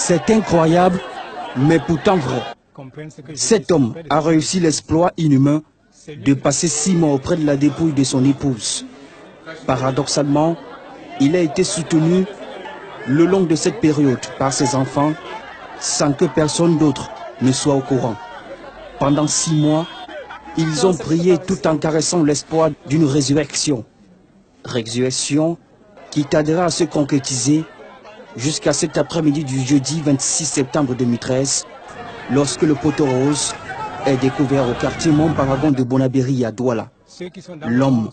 C'est incroyable, mais pourtant vrai. Cet homme a réussi l'exploit inhumain de passer 6 mois auprès de la dépouille de son épouse. Paradoxalement, il a été soutenu le long de cette période par ses enfants sans que personne d'autre ne soit au courant. Pendant 6 mois, ils ont prié tout en caressant l'espoir d'une résurrection. Résurrection qui tardera à se concrétiser jusqu'à cet après-midi du jeudi 26 septembre 2013, lorsque le poteau rose est découvert au quartier Montparagon de Bonabéry à Douala. L'homme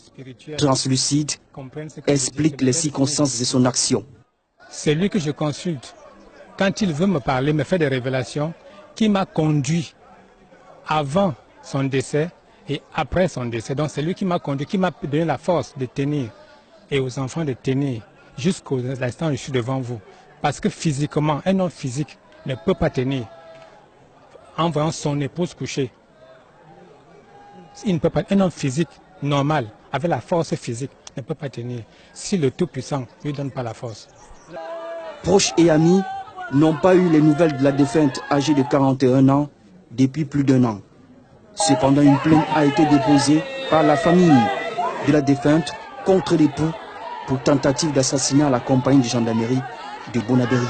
translucide explique les circonstances de son action. C'est lui que je consulte. Quand il veut me parler, me fait des révélations qui m'a conduit avant son décès et après son décès. Donc c'est lui qui m'a conduit, qui m'a donné la force de tenir et aux enfants de tenir jusqu'au instant où je suis devant vous. Parce que physiquement, un homme physique ne peut pas tenir en voyant son épouse couchée. Il ne peut pas, un homme physique normal, avec la force physique, ne peut pas tenir si le Tout-Puissant ne lui donne pas la force. Proches et amis n'ont pas eu les nouvelles de la défunte âgée de 41 ans depuis plus d'1 an. Cependant, une plainte a été déposée par la famille de la défunte contre l'époux pour tentative d'assassinat à la compagnie de gendarmerie de Bonabéry.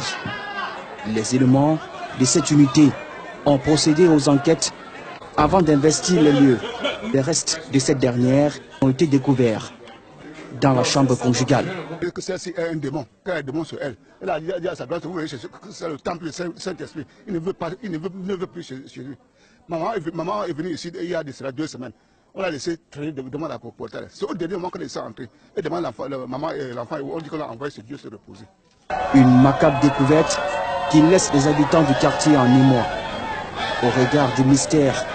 Les éléments de cette unité ont procédé aux enquêtes avant d'investir les lieux. Les restes de cette dernière ont été découverts dans la chambre conjugale. Celle-ci est un démon, quand il y a un démon sur elle. Elle a dit à sa grande, vous voyez, c'est le temple du Saint-Esprit. Il ne veut plus chez lui. Maman est venue ici il y a de cela 2 semaines. On l'a laissé traîner devant la portail. C'est au dernier moment qu'on est entré. Et devant maman et l'enfant, on dit qu'on a envoyé ce Dieu se reposer. Une macabre découverte qui laisse les habitants du quartier en émoi. Au regard du mystère